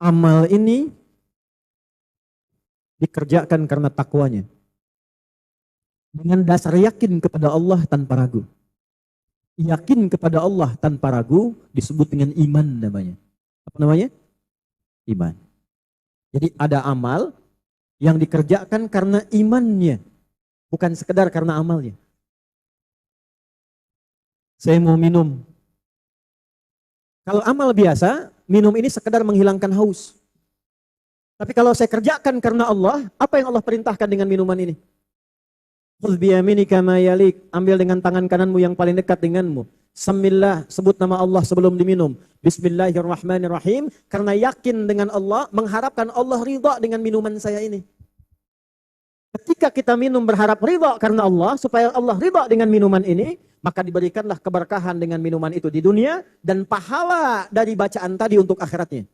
Amal ini dikerjakan karena takwanya. Dengan dasar yakin kepada Allah tanpa ragu. Yakin kepada Allah tanpa ragu disebut dengan iman namanya. Apa namanya? Iman. Jadi ada amal yang dikerjakan karena imannya, bukan sekedar karena amalnya. Saya mau minum. Kalau amal biasa, minum ini sekedar menghilangkan haus. Tapi kalau saya kerjakan karena Allah, apa yang Allah perintahkan dengan minuman ini? Khudh biyaminika ma yalik, ambil dengan tangan kananmu yang paling dekat denganmu. Samillah, sebut nama Allah sebelum diminum. Bismillahirrahmanirrahim, karena yakin dengan Allah, mengharapkan Allah ridha dengan minuman saya ini. Ketika kita minum berharap ridha karena Allah, supaya Allah ridha dengan minuman ini, maka diberikanlah keberkahan dengan minuman itu di dunia dan pahala dari bacaan tadi untuk akhiratnya.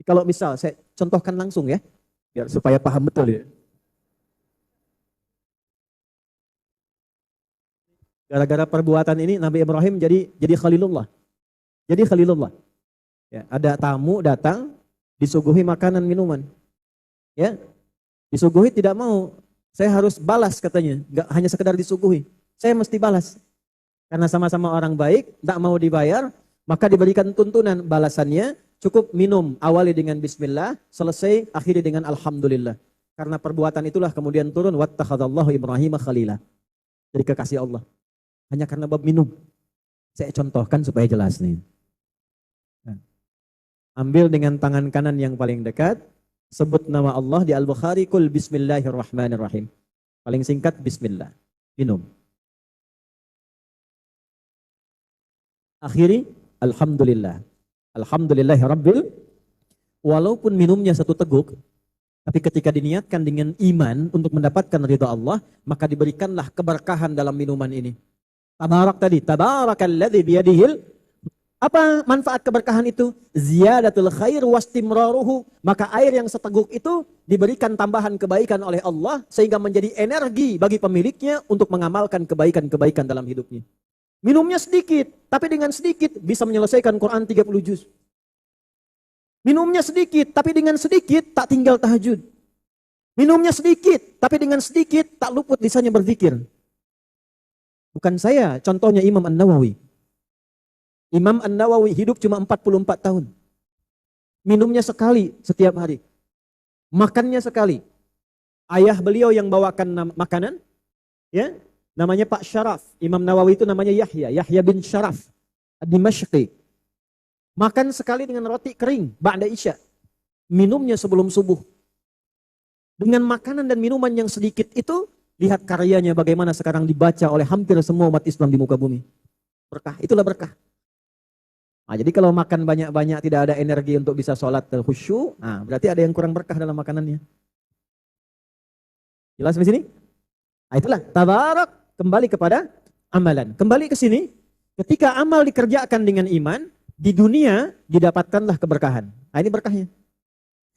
Kalau misal saya contohkan langsung ya, biar supaya paham betul ya. Gara-gara perbuatan ini Nabi Ibrahim jadi Khalilullah. Jadi Khalilullah. Ya, ada tamu datang disuguhi makanan minuman. Ya, disuguhi tidak mau. Saya harus balas katanya, nggak hanya sekedar disuguhi. Saya mesti balas. Karena sama-sama orang baik, tak mau dibayar, maka diberikan tuntunan balasannya, cukup minum, awali dengan bismillah, selesai, akhiri dengan alhamdulillah. Karena perbuatan itulah kemudian turun, wattakhadallahu Ibrahim khalila. Jadi kekasih Allah. Hanya karena bab minum. Saya contohkan supaya jelas nih. Nah, ambil dengan tangan kanan yang paling dekat, sebut nama Allah di Al-Bukhari, kul bismillahirrahmanirrahim. Paling singkat bismillah. Minum. Akhiri alhamdulillah. Alhamdulillahirabbil. Walaupun minumnya satu teguk, tapi ketika diniatkan dengan iman untuk mendapatkan ridha Allah, maka diberikanlah keberkahan dalam minuman ini. Tabarak tadi, tabarakalladzi biyadihil. Apa manfaat keberkahan itu? Ziyadatul khair wastimraruhu. Maka air yang seteguk itu diberikan tambahan kebaikan oleh Allah sehingga menjadi energi bagi pemiliknya untuk mengamalkan kebaikan-kebaikan dalam hidupnya. Minumnya sedikit, tapi dengan sedikit bisa menyelesaikan Quran 30 juz. Minumnya sedikit, tapi dengan sedikit tak tinggal tahajud. Minumnya sedikit, tapi dengan sedikit tak luput lisannya berzikir. Bukan saya, contohnya Imam An-Nawawi. Imam An-Nawawi hidup cuma 44 tahun. Minumnya sekali setiap hari. Makannya sekali. Ayah beliau yang bawakan makanan, ya, namanya Pak Syaraf. Imam Nawawi itu namanya Yahya bin Syaraf Ad-Dimashqi. Makan sekali dengan roti kering, ba'da isya. Minumnya sebelum subuh. Dengan makanan dan minuman yang sedikit itu, lihat karyanya bagaimana sekarang dibaca oleh hampir semua umat Islam di muka bumi. Berkah, itulah berkah. Nah, jadi kalau makan banyak-banyak tidak ada energi untuk bisa sholat khusyuk, nah, berarti ada yang kurang berkah dalam makanannya. Jelas di sini? Nah, itulah tabarak, kembali kepada amalan. Kembali ke sini, ketika amal dikerjakan dengan iman, di dunia didapatkanlah keberkahan. Nah, ini berkahnya.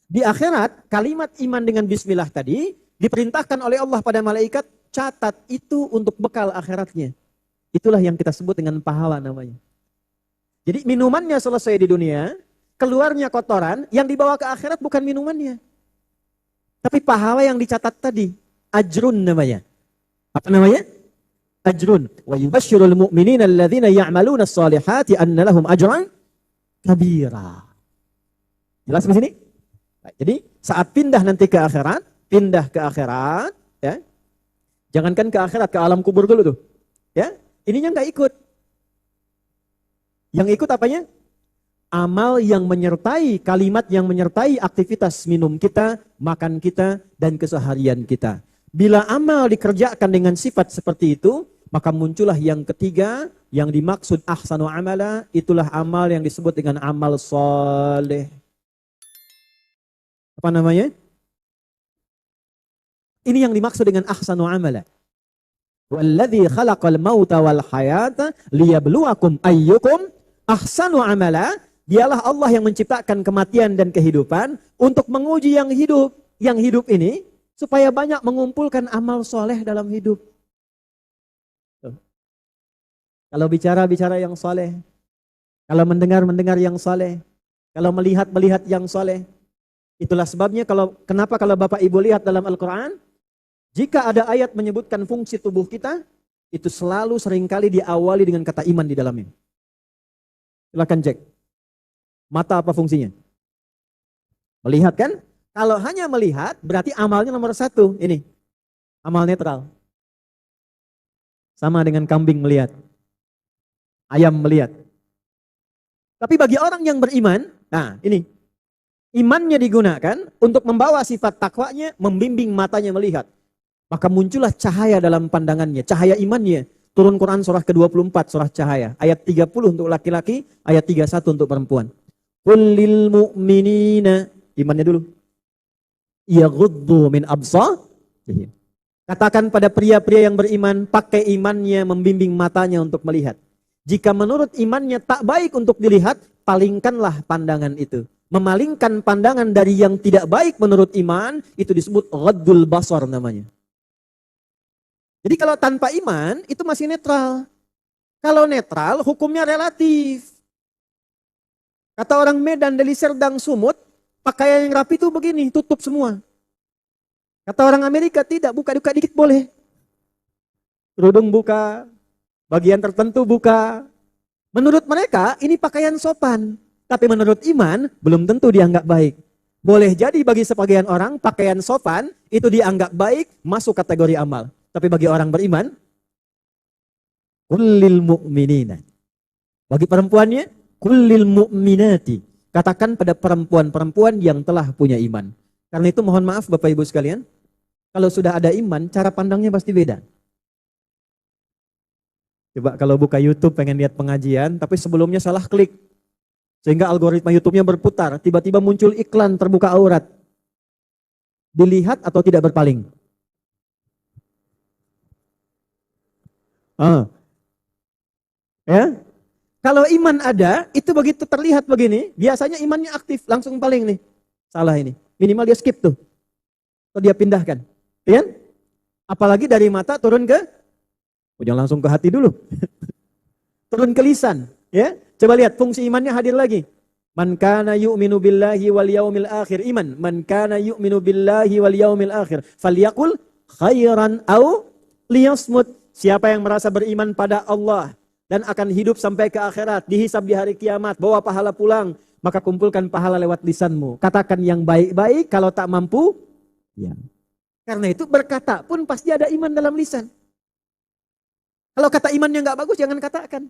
Di akhirat, kalimat iman dengan bismillah tadi diperintahkan oleh Allah pada malaikat, catat itu untuk bekal akhiratnya. Itulah yang kita sebut dengan pahala namanya. Jadi minumannya selesai di dunia, keluarnya kotoran, yang dibawa ke akhirat bukan minumannya. Tapi pahala yang dicatat tadi, ajrun namanya. Apa namanya? Ajrun. Wa yubashshirul mu'minina alladzina ya'maluna as-salihati anna lahum ajran kabira. Jelas di sini? Jadi saat pindah nanti ke akhirat, ya. Jangankan ke akhirat, ke alam kubur dulu tuh. Ya, ininya enggak ikut. Yang ikut apanya? Amal yang menyertai, kalimat yang menyertai aktivitas minum kita, makan kita, dan keseharian kita. Bila amal dikerjakan dengan sifat seperti itu, maka muncullah yang ketiga, yang dimaksud ahsanu amala, itulah amal yang disebut dengan amal soleh. Apa namanya? Ini yang dimaksud dengan ahsanu amala. Walladzi khalaqal mauta wal hayata liyabluwakum ayyukum ahsanu amala. Dialah Allah yang menciptakan kematian dan kehidupan untuk menguji yang hidup. Yang hidup ini supaya banyak mengumpulkan amal soleh dalam hidup. Kalau bicara yang soleh, kalau mendengar yang soleh, Kalau melihat yang soleh. Itulah sebabnya kenapa kalau Bapak Ibu lihat dalam Al-Quran, jika ada ayat menyebutkan fungsi tubuh kita, itu selalu seringkali diawali dengan kata iman di dalamnya. Silakan cek. Mata apa fungsinya? Melihat kan? Kalau hanya melihat, berarti amalnya nomor 1. Ini, amal netral. Sama dengan kambing melihat. Ayam melihat. Tapi bagi orang yang beriman, nah ini, imannya digunakan untuk membawa sifat takwanya, membimbing matanya melihat. Maka muncullah cahaya dalam pandangannya, cahaya imannya. Turun Quran surah ke-24, surah cahaya. Ayat 30 untuk laki-laki, ayat 31 untuk perempuan. Qul mu'minina, imannya dulu. Yaghuddu min absarihim. Katakan pada pria-pria yang beriman, pakai imannya membimbing matanya untuk melihat. Jika menurut imannya tak baik untuk dilihat, palingkanlah pandangan itu. Memalingkan pandangan dari yang tidak baik menurut iman, itu disebut ghaddul basar namanya. Jadi kalau tanpa iman, itu masih netral. Kalau netral, hukumnya relatif. Kata orang Medan, Deli Serdang, Sumut, pakaian yang rapi itu begini, tutup semua. Kata orang Amerika, tidak, buka-buka dikit boleh. Kerudung buka, bagian tertentu buka. Menurut mereka, ini pakaian sopan. Tapi menurut iman, belum tentu dianggap baik. Boleh jadi bagi sebagian orang, pakaian sopan itu dianggap baik, masuk kategori amal. Tapi bagi orang beriman, kullil mu'minina. Bagi perempuannya, kullil mu'minati. Katakan pada perempuan-perempuan yang telah punya iman. Karena itu mohon maaf Bapak Ibu sekalian, kalau sudah ada iman, cara pandangnya pasti beda. Coba kalau buka YouTube pengen lihat pengajian, tapi sebelumnya salah klik. Sehingga algoritma YouTube-nya berputar, tiba-tiba muncul iklan terbuka aurat. Dilihat atau tidak berpaling? Ya. Kalau iman ada, itu begitu terlihat begini, biasanya imannya aktif, langsung paling nih. Salah ini. Minimal dia skip tuh. Atau dia pindahkan. Ya? Apalagi dari mata turun ke, jangan langsung ke hati dulu. Turun ke lisan. Ya? Coba lihat fungsi imannya hadir lagi. Man kana yu'minu billahi wal yaumil akhir. Iman. Man kana yu'minu billahi wal yaumil akhir. Falyakul khairan au liyasmut. Siapa yang merasa beriman pada Allah dan akan hidup sampai ke akhirat, dihisab di hari kiamat, bawa pahala pulang, maka kumpulkan pahala lewat lisanmu. Katakan yang baik-baik, kalau tak mampu, ya. Karena itu berkata pun pasti ada iman dalam lisan. Kalau kata imannya nggak bagus, jangan katakan.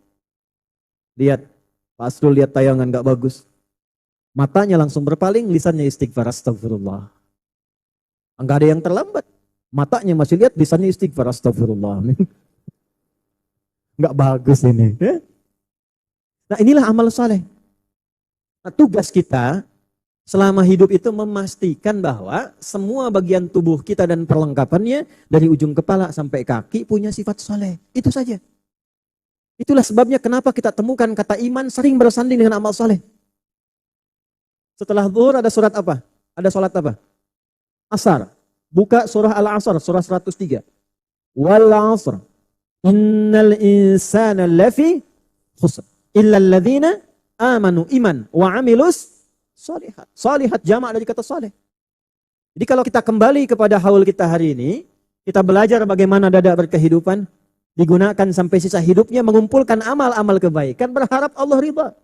Lihat, Pak Asrul lihat tayangan nggak bagus. Matanya langsung berpaling, lisannya istighfar, astagfirullah. Enggak ada yang terlambat. Matanya masih lihat, lisannya istighfar, astagfirullah. Enggak bagus ini. Nah inilah amal saleh. Nah, tugas kita selama hidup itu memastikan bahwa semua bagian tubuh kita dan perlengkapannya dari ujung kepala sampai kaki punya sifat saleh. Itu saja. Itulah sebabnya kenapa kita temukan kata iman sering bersanding dengan amal saleh. Setelah zuhur ada surat apa? Ada sholat apa? Asar. Buka surah Al-Asr, surah 103. Wal 'asr. Innal insana lafi khusr. Illa alladhina amanu iman wa amilus shalihat. Shalihat jamak dari kata saleh. Jadi kalau kita kembali kepada haul kita hari ini, kita belajar bagaimana dada berkehidupan, digunakan sampai sisa hidupnya mengumpulkan amal-amal kebaikan, berharap Allah ridha.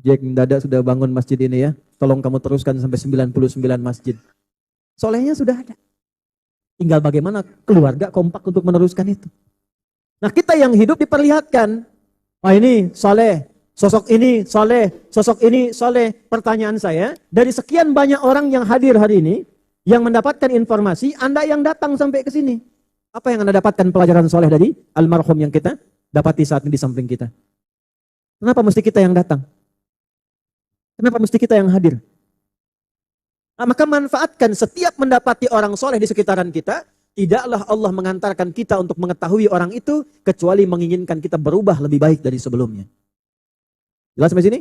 Jack Dada sudah bangun masjid ini ya. Tolong kamu teruskan sampai 99 masjid. Solehnya sudah ada. Tinggal bagaimana keluarga kompak untuk meneruskan itu. Nah kita yang hidup diperlihatkan. Oh ini soleh. Sosok ini soleh. Sosok ini soleh. Pertanyaan saya. Dari sekian banyak orang yang hadir hari ini. Yang mendapatkan informasi. Anda yang datang sampai ke sini. Apa yang Anda dapatkan pelajaran soleh dari almarhum yang kita dapati saat ini di samping kita? Kenapa mesti kita yang datang? Kenapa mesti kita yang hadir? Nah, maka manfaatkan setiap mendapati orang soleh di sekitaran kita. Tidaklah Allah mengantarkan kita untuk mengetahui orang itu. Kecuali menginginkan kita berubah lebih baik dari sebelumnya. Jelas sampai sini?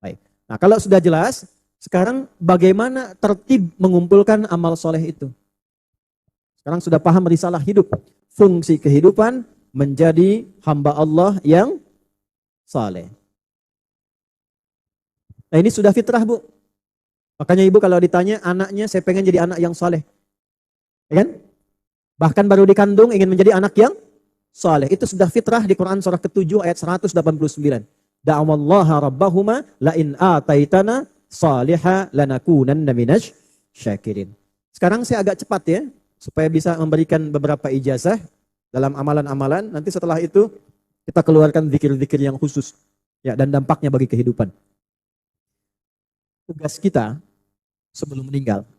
Baik. Nah kalau sudah jelas. Sekarang bagaimana tertib mengumpulkan amal soleh itu? Sekarang sudah paham risalah hidup. Fungsi kehidupan menjadi hamba Allah yang saleh. Nah ini sudah fitrah Bu. Makanya ibu kalau ditanya anaknya saya pengen jadi anak yang soleh. Ya kan? Bahkan baru dikandung ingin menjadi anak yang soleh. Itu sudah fitrah di Quran surah ke-7 ayat 189. Da'awallaha rabbahuma la'in ataitana saliha lanakunanna minasy syakirin. Sekarang saya agak cepat ya, supaya bisa memberikan beberapa ijazah dalam amalan-amalan. Nanti setelah itu kita keluarkan zikir-zikir yang khusus ya dan dampaknya bagi kehidupan. Tugas kita sebelum meninggal,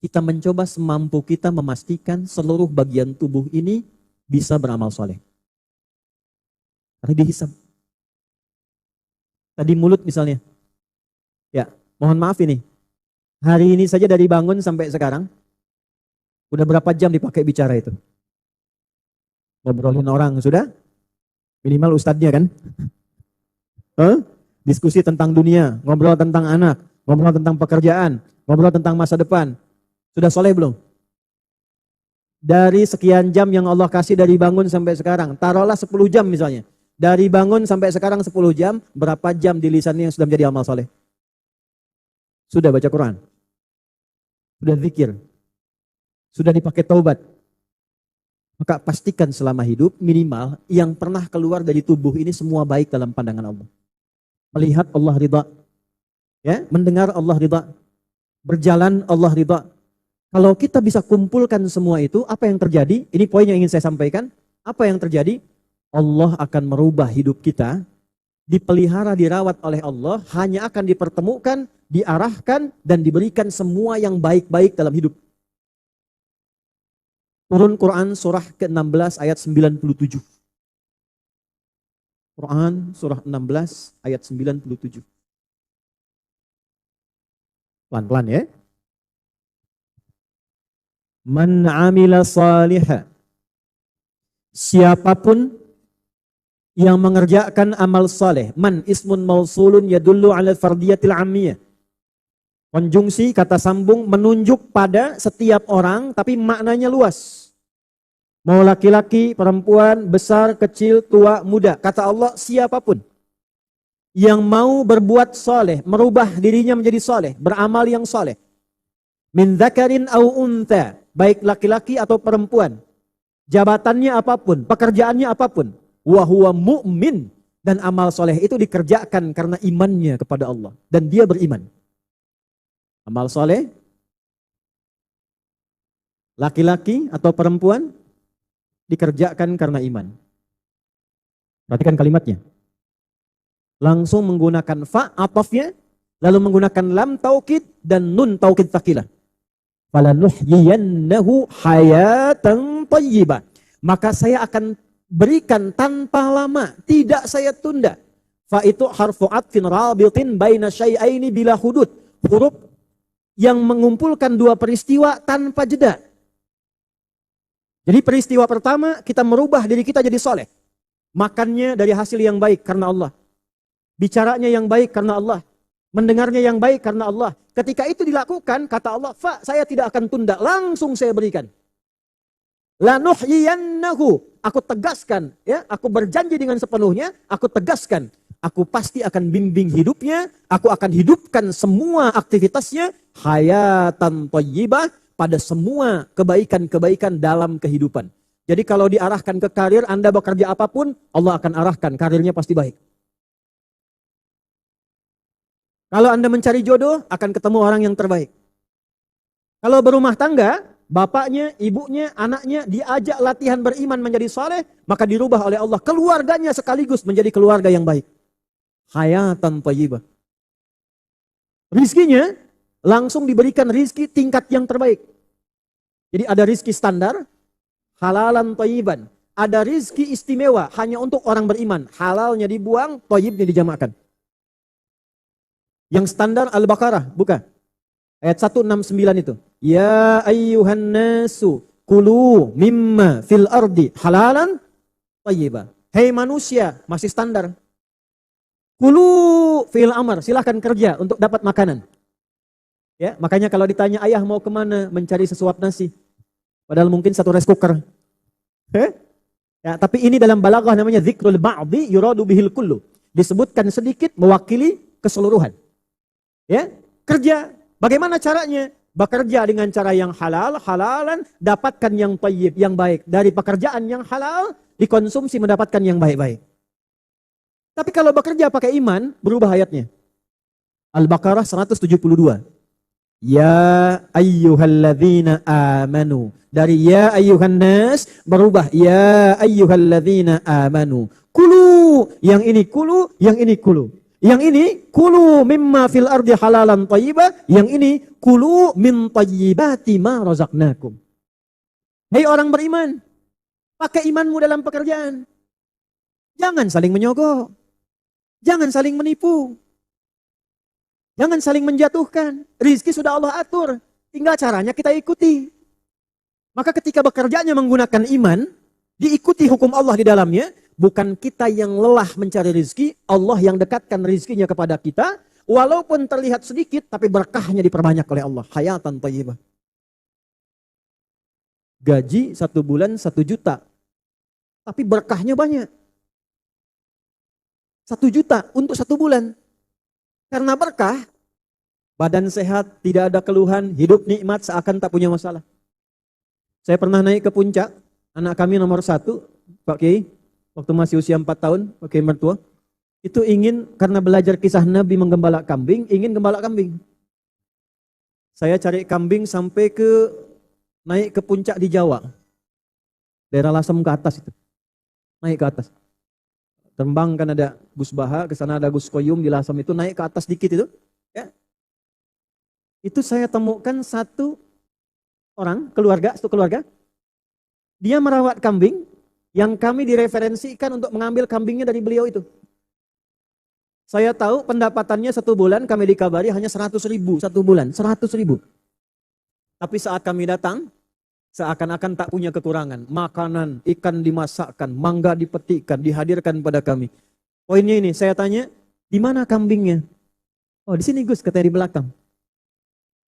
kita mencoba semampu kita memastikan seluruh bagian tubuh ini bisa beramal soleh. Karena dihisab. Tadi mulut misalnya. Ya, mohon maaf ini. Hari ini saja dari bangun sampai sekarang, udah berapa jam dipakai bicara itu? Ngobrolin orang sudah? Minimal ustadznya kan? Diskusi tentang dunia, ngobrol tentang anak, ngobrol tentang pekerjaan, ngobrol tentang masa depan. Sudah soleh belum? Dari sekian jam yang Allah kasih dari bangun sampai sekarang, taruhlah 10 jam misalnya. Dari bangun sampai sekarang 10 jam, berapa jam di lisannya yang sudah menjadi amal soleh? Sudah baca Quran? Sudah zikir? Sudah dipakai taubat? Maka pastikan selama hidup minimal yang pernah keluar dari tubuh ini semua baik dalam pandangan Allah. Melihat Allah ridha, ya, mendengar Allah ridha, berjalan Allah ridha. Kalau kita bisa kumpulkan semua itu, apa yang terjadi? Ini poin yang ingin saya sampaikan. Apa yang terjadi? Allah akan merubah hidup kita, dipelihara, dirawat oleh Allah, hanya akan dipertemukan, diarahkan, dan diberikan semua yang baik-baik dalam hidup. Turun Quran surah ke-16 ayat 97. Quran surah 16 ayat 97. Pelan-pelan ya. Man amila salihah. Siapapun yang mengerjakan amal saleh. Man ismun mausulun yadullu ala fardiyatil ammiyah. Konjungsi kata sambung menunjuk pada setiap orang tapi maknanya luas. Mau laki-laki, perempuan, besar, kecil, tua, muda. Kata Allah siapapun yang mau berbuat soleh, merubah dirinya menjadi soleh, beramal yang soleh. Min dzakarin au untha, baik laki-laki atau perempuan. Jabatannya apapun, pekerjaannya apapun. Wa huwa mu'min, dan amal soleh itu dikerjakan karena imannya kepada Allah. Dan dia beriman. Amal soleh, laki-laki atau perempuan, dikerjakan karena iman. Perhatikan kalimatnya. Langsung menggunakan fa atafnya, lalu menggunakan lam taukid dan nun taukid tsaqilah. Falanuhyiyannahu hayatan thayyibah. Maka saya akan berikan tanpa lama, tidak saya tunda. Fa itu harfu atfin rabitin baina syai'aini bila hudud. Huruf yang mengumpulkan dua peristiwa tanpa jeda. Jadi peristiwa pertama, kita merubah diri kita jadi soleh. Makannya dari hasil yang baik karena Allah. Bicaranya yang baik karena Allah. Mendengarnya yang baik karena Allah. Ketika itu dilakukan, kata Allah, fa, saya tidak akan tunda, langsung saya berikan. Lanuhyiyannahu, aku tegaskan, ya, aku berjanji dengan sepenuhnya, aku tegaskan. Aku pasti akan bimbing hidupnya, aku akan hidupkan semua aktivitasnya, hayatan thayyibah, pada semua kebaikan-kebaikan dalam kehidupan. Jadi kalau diarahkan ke karir, Anda bekerja apapun, Allah akan arahkan, karirnya pasti baik. Kalau Anda mencari jodoh, akan ketemu orang yang terbaik. Kalau berumah tangga, bapaknya, ibunya, anaknya diajak latihan beriman menjadi saleh, maka dirubah oleh Allah. Keluarganya sekaligus menjadi keluarga yang baik. Hayatan thayyibah. Rizkinya langsung diberikan rizki tingkat yang terbaik. Jadi ada rizki standar, halalan thayyiban. Ada rizki istimewa, hanya untuk orang beriman. Halalnya dibuang, thayyibnya dijamakkan. Yang standar Al-Baqarah, buka. Ayat 169 itu. Ya ayyuhan nasu, kulu mimma fil ardi halalan thayyiban. Hei manusia, masih standar. Kulu fil amar, silahkan kerja untuk dapat makanan. Ya, makanya kalau ditanya ayah mau kemana mencari sesuap nasi, padahal mungkin satu rice cooker. Ya, tapi ini dalam balaghah namanya zikrul ba'di yuradu bihil kullu. Disebutkan sedikit mewakili keseluruhan. Ya, kerja. Bagaimana caranya? Bekerja dengan cara yang halal, halalan, dapatkan yang thayyib, yang baik. Dari pekerjaan yang halal, dikonsumsi mendapatkan yang baik-baik. Tapi kalau bekerja pakai iman, berubah ayatnya. Al-Baqarah 172. Ya ayyuhalladzina amanu. Dari ya ayyuhan nas berubah ya ayyuhalladzina amanu. Kulu, yang ini kulu, yang ini kulu. Yang ini kulu mimma fil ardi halalan thayyiba, yang ini kulu min thayyibati ma razaqnakum. Hei orang beriman, pakai imanmu dalam pekerjaan. Jangan saling menyogok. Jangan saling menipu. Jangan saling menjatuhkan. Rizki sudah Allah atur. Tinggal caranya kita ikuti. Maka ketika bekerjanya menggunakan iman, diikuti hukum Allah di dalamnya, bukan kita yang lelah mencari rizki, Allah yang dekatkan rizkinya kepada kita, walaupun terlihat sedikit, tapi berkahnya diperbanyak oleh Allah. Hayatan thayyibah. Gaji 1 bulan 1 juta, tapi berkahnya banyak. 1 juta untuk 1 bulan. Karena berkah, badan sehat, tidak ada keluhan, hidup nikmat, seakan tak punya masalah. Saya pernah naik ke puncak, anak kami nomor 1, Pak Kiai, waktu masih usia 4 tahun, Pak Kiai mertua, itu ingin, karena belajar kisah Nabi menggembala kambing, ingin gembala kambing. Saya cari kambing sampai naik ke puncak di Jawa, daerah Lasem ke atas itu, naik ke atas. Terbang kan ada Gus Baha, ke sana ada Gus Koyum di Lasem itu, naik ke atas dikit itu, ya. Itu saya temukan satu keluarga, dia merawat kambing yang kami direferensikan untuk mengambil kambingnya dari beliau itu. Saya tahu pendapatannya 1 bulan, kami dikabari hanya 100.000 1 bulan, 100.000. Tapi saat kami datang, seakan-akan tak punya kekurangan. Makanan, ikan dimasakkan, mangga dipetikkan, dihadirkan pada kami. Poinnya ini, saya tanya, di mana kambingnya? Oh, di sini Gus, katanya di belakang.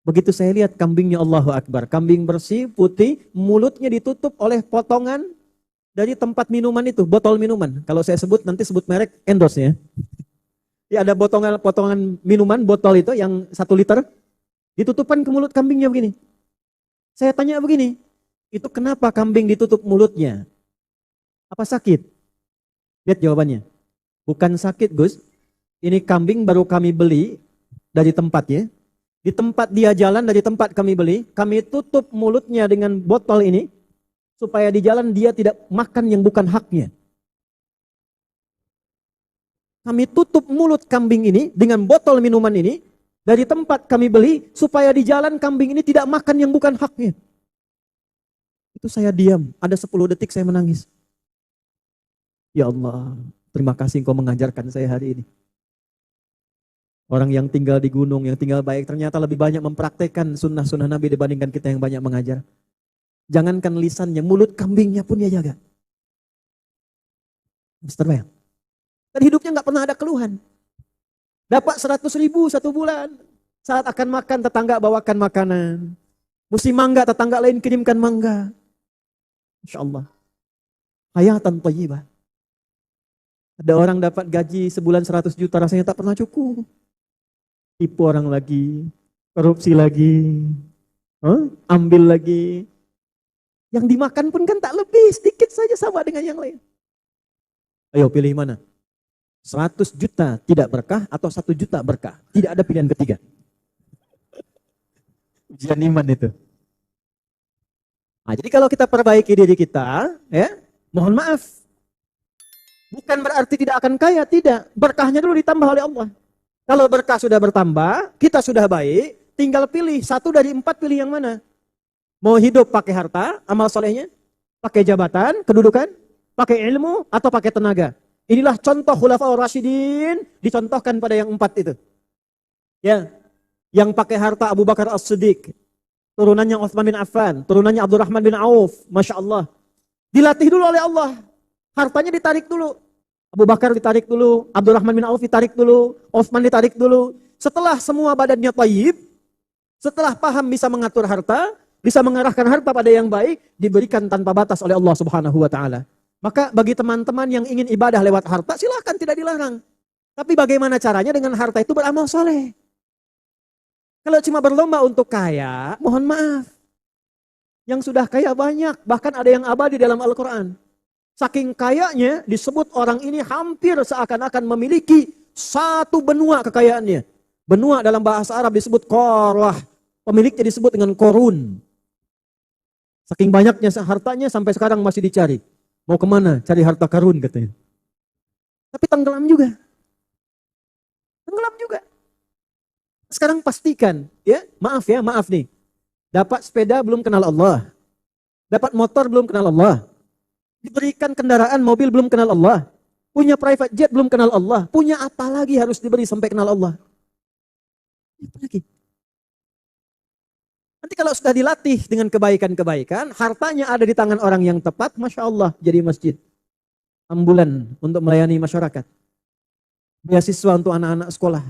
Begitu saya lihat kambingnya, Allahu Akbar. Kambing bersih, putih, mulutnya ditutup oleh potongan dari tempat minuman itu, botol minuman. Kalau saya sebut, nanti sebut merek, endorse ya. Ya ada potongan minuman, botol itu yang 1 liter, ditutupkan ke mulut kambingnya begini. Saya tanya begini, itu kenapa kambing ditutup mulutnya? Apa sakit? Lihat jawabannya. Bukan sakit Gus, ini kambing baru kami beli dari tempatnya. Di tempat dia jalan, dari tempat kami beli, kami tutup mulutnya dengan botol ini, supaya di jalan dia tidak makan yang bukan haknya. Kami tutup mulut kambing ini dengan botol minuman ini, dari tempat kami beli, supaya di jalan kambing ini tidak makan yang bukan haknya. Itu saya diam, ada 10 detik saya menangis. Ya Allah, terima kasih Engkau mengajarkan saya hari ini. Orang yang tinggal di gunung, yang tinggal baik, ternyata lebih banyak mempraktekkan sunnah-sunnah Nabi dibandingkan kita yang banyak mengajar. Jangankan lisannya, mulut kambingnya pun dia jaga. Bisa terbayang? Dan hidupnya nggak pernah ada keluhan. Dapat 100.000 1 bulan. Saat akan makan, tetangga bawakan makanan. Musim mangga, tetangga lain kirimkan mangga. Insya Allah. Hayatan thayyibah. Ada orang dapat gaji sebulan 100 juta, rasanya tak pernah cukup. Tipu orang lagi, korupsi lagi, ambil lagi. Yang dimakan pun kan tak lebih, sedikit saja sama dengan yang lain. Ayo pilih mana? 100 juta tidak berkah atau 1 juta berkah? Tidak ada pilihan ketiga. Ujian iman itu. Nah, jadi kalau kita perbaiki diri kita, ya, mohon maaf. Bukan berarti tidak akan kaya, tidak. Berkahnya dulu ditambah oleh Allah. Kalau berkah sudah bertambah, kita sudah baik, tinggal pilih 1 dari 4, pilih yang mana? Mau hidup pakai harta, amal solehnya, pakai jabatan, kedudukan, pakai ilmu, atau pakai tenaga. Inilah contoh Khulafaur Rasyidin, dicontohkan pada yang 4 itu. Ya, yang pakai harta Abu Bakar As-Siddiq, turunannya Utsman bin Affan, turunannya Abdurrahman bin Auf, Masya Allah. Dilatih dulu oleh Allah, hartanya ditarik dulu. Abu Bakar ditarik dulu, Abdurrahman bin Auf ditarik dulu, Utsman ditarik dulu. Setelah semua badannya thayyib, setelah paham bisa mengatur harta, bisa mengarahkan harta pada yang baik, diberikan tanpa batas oleh Allah Subhanahu wa taala. Maka bagi teman-teman yang ingin ibadah lewat harta, silahkan, tidak dilarang. Tapi bagaimana caranya dengan harta itu beramal soleh? Kalau cuma berlomba untuk kaya, mohon maaf. Yang sudah kaya banyak, bahkan ada yang abadi dalam Al-Quran. Saking kayanya disebut orang ini hampir seakan-akan memiliki satu benua kekayaannya. Benua dalam bahasa Arab disebut korah. Pemiliknya disebut dengan korun. Saking banyaknya hartanya sampai sekarang masih dicari. Mau kemana? Cari harta karun katanya. Tapi tenggelam juga. Tenggelam juga. Sekarang pastikan, ya maaf nih. Dapat sepeda belum kenal Allah. Dapat motor belum kenal Allah. Diberikan kendaraan mobil belum kenal Allah. Punya private jet belum kenal Allah. Punya apa lagi harus diberi sampai kenal Allah? Apa lagi? Nanti kalau sudah dilatih dengan kebaikan-kebaikan, hartanya ada di tangan orang yang tepat, Masya Allah, jadi masjid. Ambulan untuk melayani masyarakat. Beasiswa untuk anak-anak sekolah.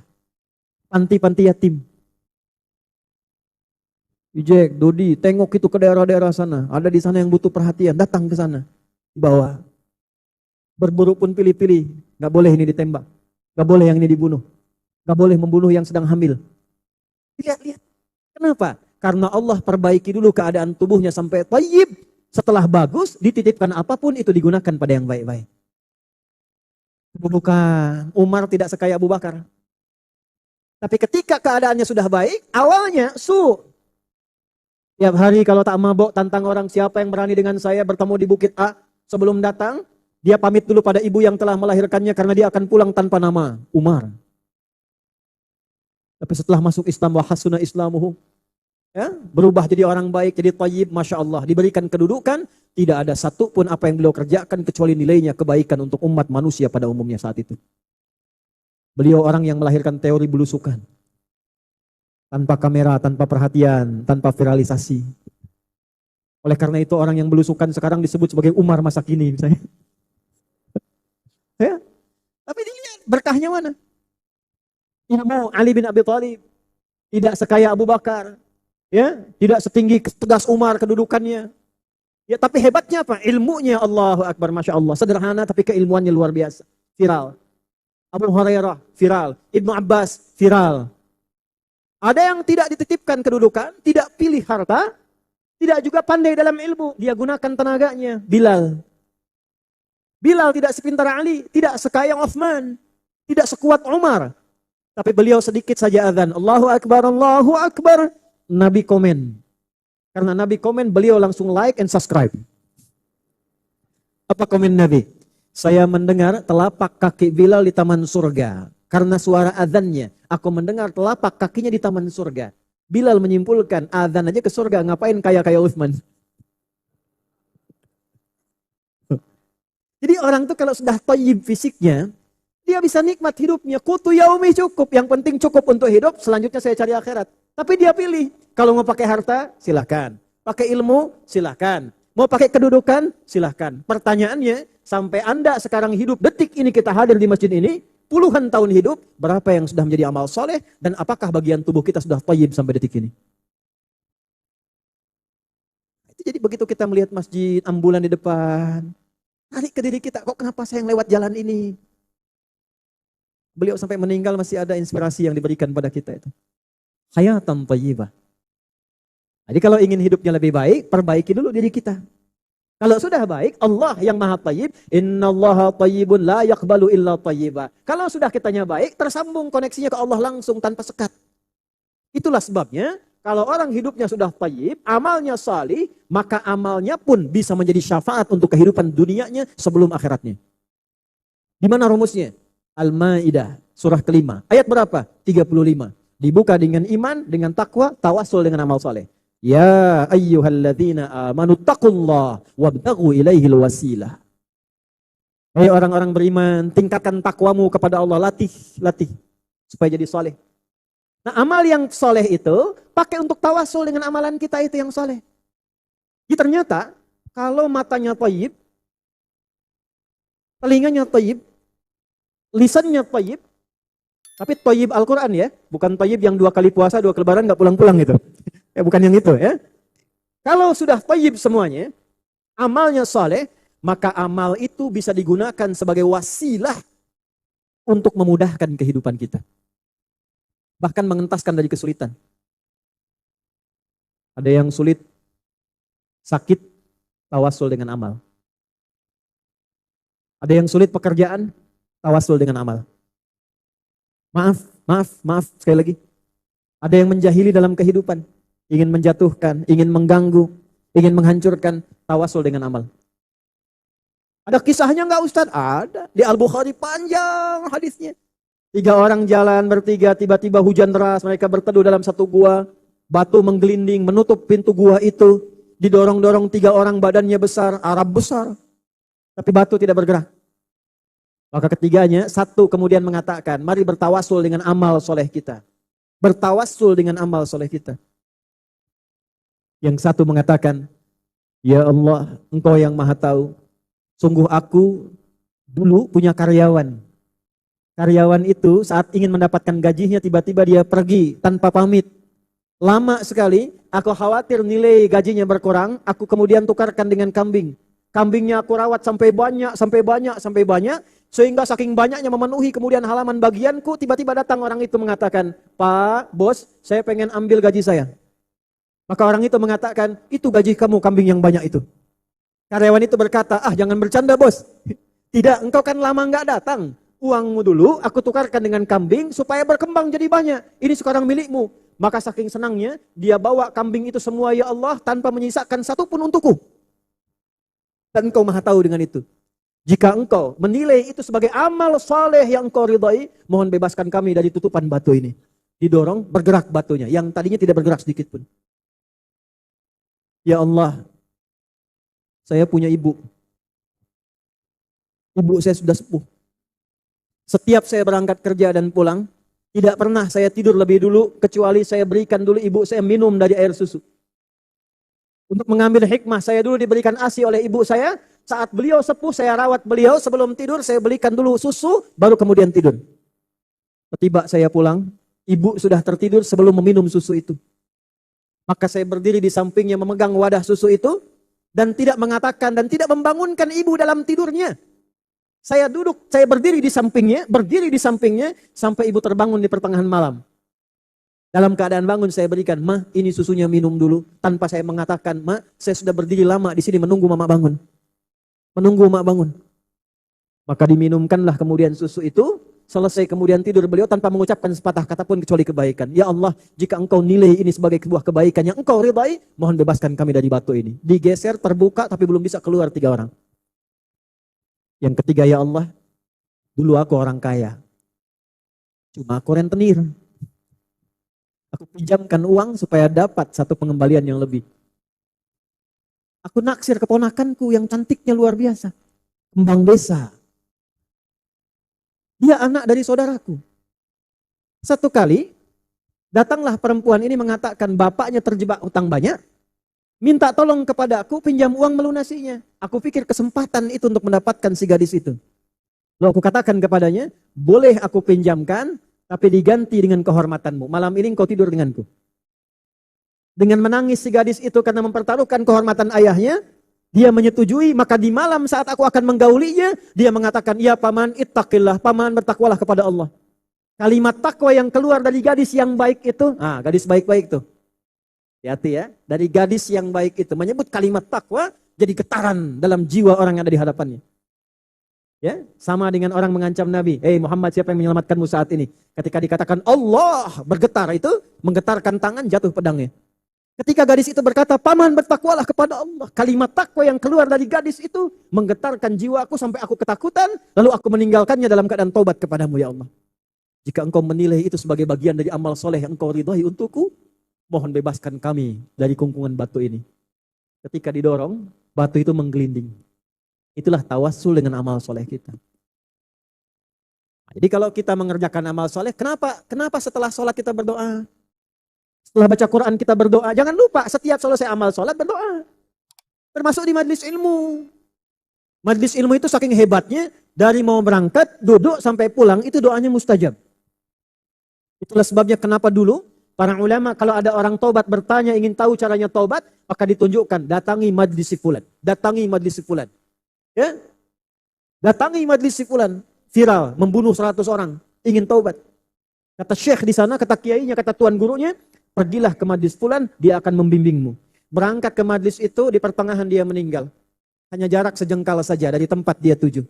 Panti-panti yatim. Ijek, Dodi, tengok itu ke daerah-daerah sana. Ada di sana yang butuh perhatian, datang ke sana. Bawa. Berburu pun pilih-pilih. Gak boleh ini ditembak. Gak boleh yang ini dibunuh. Gak boleh membunuh yang sedang hamil. Lihat. Kenapa? Karena Allah perbaiki dulu keadaan tubuhnya sampai tayyib. Setelah bagus, dititipkan apapun itu digunakan pada yang baik-baik. Bukan, Umar tidak sekaya Abu Bakar. Tapi ketika keadaannya sudah baik, awalnya tiap hari kalau tak mabok tantang orang, siapa yang berani dengan saya bertemu di Bukit A. Sebelum datang, dia pamit dulu pada ibu yang telah melahirkannya karena dia akan pulang tanpa nama, Umar. Tapi setelah masuk Islam, wa hasuna islamuhu, ya, berubah jadi orang baik, jadi thayyib, Masya Allah. Diberikan kedudukan, tidak ada satu pun apa yang beliau kerjakan kecuali nilainya kebaikan untuk umat manusia pada umumnya saat itu. Beliau orang yang melahirkan teori belusukan. Tanpa kamera, tanpa perhatian, tanpa viralisasi. Oleh karena itu orang yang belusukan sekarang disebut sebagai Umar masa kini misalnya. Ya, tapi dilihat berkahnya mana? Ilmu Ali bin Abi Thalib tidak sekaya Abu Bakar. Ya, tidak setinggi tegas Umar kedudukannya. Ya, tapi hebatnya apa? Ilmunya, Allahu Akbar, Masya Allah. Sederhana tapi keilmuannya luar biasa. Viral. Abu Hurairah, viral. Ibnu Abbas, viral. Ada yang tidak dititipkan kedudukan, tidak pilih harta, tidak juga pandai dalam ilmu. Dia gunakan tenaganya. Bilal. Bilal tidak sepintar Ali, tidak sekaya Uthman, tidak sekuat Umar. Tapi beliau sedikit saja azan. Allahu Akbar, Allahu Akbar. Nabi komen. Karena Nabi komen, beliau langsung like and subscribe. Apa komen Nabi? Saya mendengar telapak kaki Bilal di taman surga. Karena suara azannya, aku mendengar telapak kakinya di taman surga. Bilal menyimpulkan, azan aja ke surga, ngapain kaya-kaya Uthman? Jadi orang tuh kalau sudah thayyib fisiknya, dia bisa nikmat hidupnya. Qutu yaumi cukup, yang penting cukup untuk hidup, selanjutnya saya cari akhirat. Tapi dia pilih, kalau mau pakai harta, silahkan. Pakai ilmu, silahkan. Mau pakai kedudukan, silahkan. Pertanyaannya, sampai Anda sekarang hidup, detik ini kita hadir di masjid ini, puluhan tahun hidup, berapa yang sudah menjadi amal soleh, dan apakah bagian tubuh kita sudah thayyib sampai detik ini? Jadi begitu kita melihat masjid, ambulan di depan, tarik ke diri kita, kok kenapa saya yang lewat jalan ini? Beliau sampai meninggal masih ada inspirasi yang diberikan pada kita itu. Hayatan thayyibah. Jadi kalau ingin hidupnya lebih baik, perbaiki dulu diri kita. Kalau sudah baik, Allah yang maha thayyib, innallaha thayyibun la yaqbalu illa thayyiba. Kalau sudah kitanya baik, tersambung koneksinya ke Allah langsung tanpa sekat. Itulah sebabnya, kalau orang hidupnya sudah thayyib, amalnya salih, maka amalnya pun bisa menjadi syafaat untuk kehidupan dunianya sebelum akhiratnya. Di mana rumusnya? Al-Maidah, surah kelima. Ayat berapa? 35. Dibuka dengan iman, dengan takwa, tawasul dengan amal saleh. Ya ayyuhalladzina amanu taqullah wabtaghu ilaihil wasilah. Hai orang-orang beriman, tingkatkan takwamu kepada Allah, latih supaya jadi soleh. Nah, amal yang soleh itu pakai untuk tawasul dengan amalan kita itu yang soleh. Jadi ternyata kalau matanya thayyib, telinganya thayyib, lisannya thayyib, tapi thayyib Al-Quran ya, bukan thayyib yang 2 kali puasa 2 kali lebaran gak pulang-pulang gitu. Bukan yang itu ya. Kalau sudah thayyib semuanya, amalnya saleh, maka amal itu bisa digunakan sebagai wasilah untuk memudahkan kehidupan kita. Bahkan mengentaskan dari kesulitan. Ada yang sulit sakit, tawasul dengan amal. Ada yang sulit pekerjaan, tawasul dengan amal. Maaf, sekali lagi. Ada yang menjahili dalam kehidupan, ingin menjatuhkan, ingin mengganggu, ingin menghancurkan, tawasul dengan amal. Ada kisahnya enggak Ustaz? Ada. Di Al-Bukhari panjang hadisnya. 3 orang jalan bertiga, tiba-tiba hujan deras, mereka berteduh dalam satu gua, batu menggelinding, menutup pintu gua itu, didorong-dorong 3 orang badannya besar, Arab besar, tapi batu tidak bergerak. Maka ketiganya, satu kemudian mengatakan, mari bertawasul dengan amal soleh kita. Bertawasul dengan amal soleh kita. Yang satu mengatakan, ya Allah, Engkau yang maha tahu, sungguh aku dulu punya karyawan. Karyawan itu saat ingin mendapatkan gajinya tiba-tiba dia pergi tanpa pamit. Lama sekali, aku khawatir nilai gajinya berkurang, aku kemudian tukarkan dengan kambing. Kambingnya aku rawat sampai banyak, sehingga saking banyaknya memenuhi kemudian halaman bagianku, tiba-tiba datang orang itu mengatakan, Pak, bos, saya pengen ambil gaji saya. Maka orang itu mengatakan, itu gaji kamu kambing yang banyak itu. Karyawan itu berkata, jangan bercanda bos. Tidak, engkau kan lama nggak datang. Uangmu dulu aku tukarkan dengan kambing supaya berkembang jadi banyak. Ini sekarang milikmu. Maka saking senangnya dia bawa kambing itu semua ya Allah tanpa menyisakan satu pun untukku. Dan engkau maha tahu dengan itu. Jika engkau menilai itu sebagai amal saleh yang engkau ridai, mohon bebaskan kami dari tutupan batu ini. Didorong bergerak batunya yang tadinya tidak bergerak sedikit pun. Ya Allah, saya punya ibu. Ibu saya sudah sepuh. Setiap saya berangkat kerja dan pulang, tidak pernah saya tidur lebih dulu, kecuali saya berikan dulu ibu saya minum dari air susu. Untuk mengambil hikmah, saya dulu diberikan ASI oleh ibu saya, saat beliau sepuh, saya rawat beliau, sebelum tidur saya belikan dulu susu, baru kemudian tidur. Tiba saya pulang, ibu sudah tertidur sebelum meminum susu itu. Maka saya berdiri di sampingnya memegang wadah susu itu, dan tidak mengatakan dan tidak membangunkan ibu dalam tidurnya. Saya duduk, saya berdiri di sampingnya, sampai ibu terbangun di pertengahan malam. Dalam keadaan bangun saya berikan, Ma, ini susunya minum dulu. Tanpa saya mengatakan, Ma, saya sudah berdiri lama di sini menunggu Mama bangun. Menunggu Mama bangun. Maka diminumkanlah kemudian susu itu, selesai kemudian tidur beliau tanpa mengucapkan sepatah kata pun kecuali kebaikan. Ya Allah, jika engkau nilai ini sebagai sebuah kebaikan yang engkau ridai, mohon bebaskan kami dari batu ini. Digeser, terbuka, tapi belum bisa keluar 3 orang. Yang ketiga, ya Allah, dulu aku orang kaya. Cuma aku rentenir. Aku pinjamkan uang supaya dapat satu pengembalian yang lebih. Aku naksir keponakanku yang cantiknya luar biasa. Kembang desa. Dia anak dari saudaraku. Satu kali, datanglah perempuan ini mengatakan bapaknya terjebak utang banyak. Minta tolong kepada aku, pinjam uang melunasinya. Aku pikir kesempatan itu untuk mendapatkan si gadis itu. Lalu aku katakan kepadanya, boleh aku pinjamkan, tapi diganti dengan kehormatanmu. Malam ini engkau tidur denganku. Dengan menangis si gadis itu karena mempertaruhkan kehormatan ayahnya, dia menyetujui, maka di malam saat aku akan menggaulinya, dia mengatakan, ya paman, ittaqillah, paman bertakwalah kepada Allah. Kalimat takwa yang keluar dari gadis yang baik itu, gadis baik-baik tuh. Hati-hati ya, dari gadis yang baik itu menyebut kalimat takwa jadi getaran dalam jiwa orang yang ada di hadapannya. Ya, sama dengan orang mengancam Nabi, Muhammad, siapa yang menyelamatkanmu saat ini? Ketika dikatakan Allah bergetar, itu menggetarkan tangan, jatuh pedangnya. Ketika gadis itu berkata, paman bertakwalah kepada Allah, kalimat takwa yang keluar dari gadis itu menggetarkan jiwaku sampai aku ketakutan, lalu aku meninggalkannya dalam keadaan taubat kepadamu ya Allah. Jika engkau menilai itu sebagai bagian dari amal soleh yang engkau ridhai untukku, mohon bebaskan kami dari kungkungan batu ini. Ketika didorong, batu itu menggelinding. Itulah tawassul dengan amal soleh kita. Jadi kalau kita mengerjakan amal soleh, kenapa setelah sholat kita berdoa? Setelah baca Quran kita berdoa. Jangan lupa setiap selesai amal sholat berdoa. Termasuk di majlis ilmu. Majlis ilmu itu saking hebatnya, dari mau berangkat, duduk sampai pulang, itu doanya mustajab. Itulah sebabnya kenapa dulu para ulama kalau ada orang taubat bertanya ingin tahu caranya taubat, maka ditunjukkan datangi majlis si fulan, datangi majlis si fulan. Ya? Datangi majlis si fulan, viral membunuh 100 orang, ingin taubat. Kata syekh di sana, kata kiainya, kata tuan gurunya, Pergilah ke majlis fulan, dia akan membimbingmu. Berangkat ke majlis itu, di pertengahan dia meninggal. Hanya jarak sejengkal saja dari tempat dia tuju.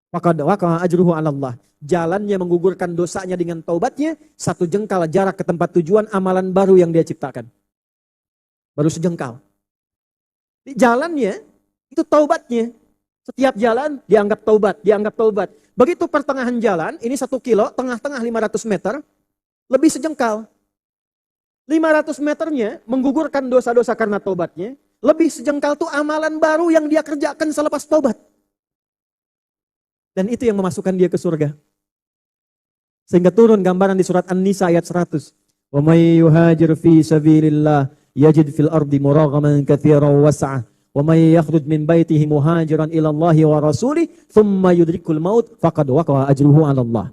Faqad waqa'a ajruhu 'ala Allah. Jalannya menggugurkan dosanya dengan taubatnya, 1 jengkal jarak ke tempat tujuan amalan baru yang dia ciptakan. Baru sejengkal. Di jalannya itu taubatnya. Setiap jalan dianggap taubat, dianggap taubat. Begitu pertengahan jalan, ini 1 kilo, tengah-tengah 500 meter, lebih sejengkal. 500 meternya menggugurkan dosa-dosa karena taubatnya, lebih sejengkal tuh amalan baru yang dia kerjakan selepas taubat. Dan itu yang memasukkan dia ke surga. Sehingga turun gambaran di surat An-Nisa ayat 100. Wa may yuhajir fi sabilillah yajid fil ardi muraghaman katsiran was'ah. Wa may yakhruj min baitihi muhajiran ila Allah wa rasulih thumma yudrikul maut faqad waqa'a ajruhu 'ala Allah.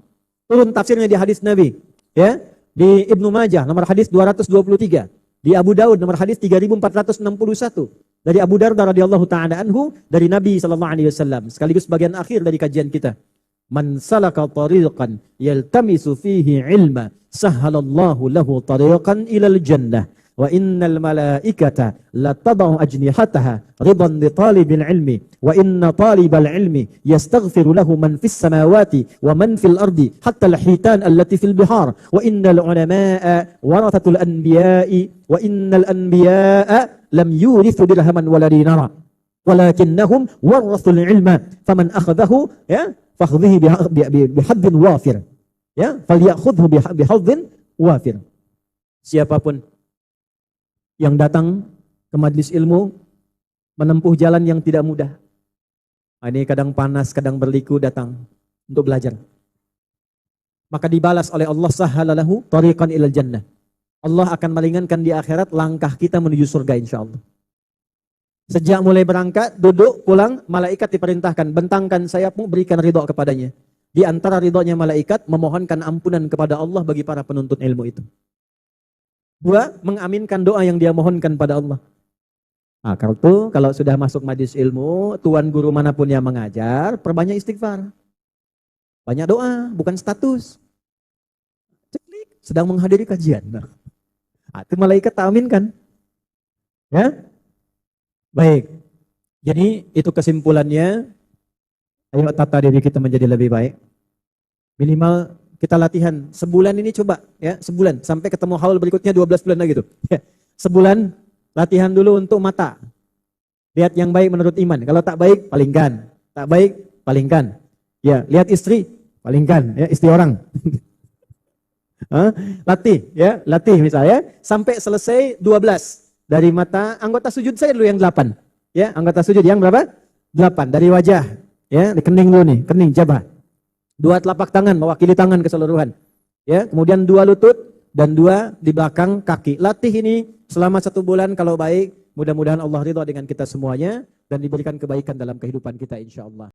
Turun tafsirnya di hadis Nabi, ya. Di Ibnu Majah nomor hadis 223, di Abu Daud nomor hadis 3461, dari Abu Darda radhiyallahu taala anhu, dari Nabi sallallahu alaihi wasallam, sekaligus bagian akhir dari kajian kita. Man salaka tariqan yaltamisu fihi ilma sahhalallahu lahu tariqan ilal jannah. Wa innal malaikata latadau ajnihataha ridan li talibil ilmi wa inna talibal ilmi yastaghfiru lahu man fis samawati wa man fil ardi hatta al hitan allati fil bihar wa innal ulama'a warathatul anbiya'i wa innal anbiya'a lam yurithu dirhaman wala dinara walakinnahum warathul ilma faman akhadahu ya fakhudhihi bihadzin wafir ya falyakhudhu bihadzin wafir. Siapapun yang datang ke majlis ilmu menempuh jalan yang tidak mudah. Ini kadang panas, kadang berliku datang untuk belajar. Maka dibalas oleh Allah sahhalalahu tariqan ilal jannah. Allah akan meringankan di akhirat langkah kita menuju surga insyaallah. Sejak mulai berangkat, duduk, pulang, malaikat diperintahkan bentangkan sayapmu, berikan ridha kepadanya. Di antara ridhonya malaikat memohonkan ampunan kepada Allah bagi para penuntut ilmu itu. 2, mengaminkan doa yang dia mohonkan pada Allah. Nah, kalau sudah masuk majlis ilmu, tuan guru manapun yang mengajar, perbanyak istighfar. Banyak doa, bukan status. Ceklik, sedang menghadiri kajian. Nah, itu malaikat aminkan. Ya? Baik. Jadi itu kesimpulannya. Ayo tata diri kita menjadi lebih baik. Minimal kita latihan sebulan ini, coba ya, sebulan sampai ketemu haul berikutnya 12 bulan lagi tuh. Ya, sebulan latihan dulu untuk mata. Lihat yang baik menurut iman. Kalau tak baik, palingkan. Tak baik, palingkan. Ya, lihat istri, palingkan ya, istri orang. Latih ya, latih misalnya sampai selesai 12 dari mata. Anggota sujud saya dulu yang 8. Ya, anggota sujud yang berapa? 8 dari wajah. Ya, di kening dulu nih, kening jabah. 2 telapak tangan mewakili tangan keseluruhan. Ya, kemudian 2 lutut dan 2 di belakang kaki. Latih ini selama 1 bulan, kalau baik mudah-mudahan Allah ridha dengan kita semuanya dan diberikan kebaikan dalam kehidupan kita insyaallah.